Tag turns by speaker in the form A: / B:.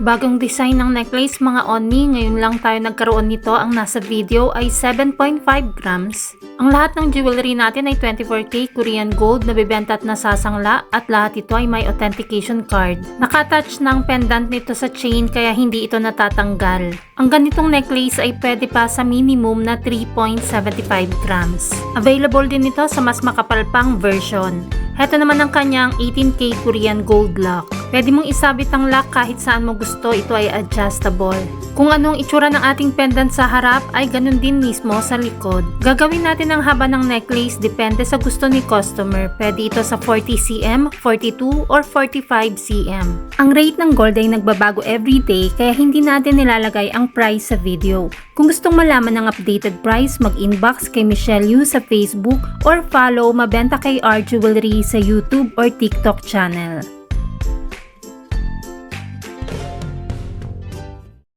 A: Bagong design ng necklace mga Onni, ngayon lang tayo nagkaroon nito. Ang nasa video ay 7.5 grams. Ang lahat ng jewelry natin ay 24K Korean gold na bibenta at nasasangla at lahat ito ay may authentication card. Nakatouch ng pendant nito sa chain kaya hindi ito natatanggal. Ang ganitong necklace ay pwede pa sa minimum na 3.75 grams. Available din ito sa mas makapal pang version. Heto naman ang kanyang 18K Korean gold lock. Pwede mong isabit ang lock kahit saan mo gusto, ito ay adjustable. Kung anong itsura ng ating pendant sa harap ay ganun din mismo sa likod. Gagawin natin ang haba ng necklace depende sa gusto ni customer. Pwede ito sa 40cm, 42 or 45cm. Ang rate ng gold ay nagbabago everyday kaya hindi natin nilalagay ang price sa video. Kung gustong malaman ng updated price, mag-inbox kay Michelle Yu sa Facebook or follow Mabenta Kay R Jewelry sa YouTube or TikTok channel.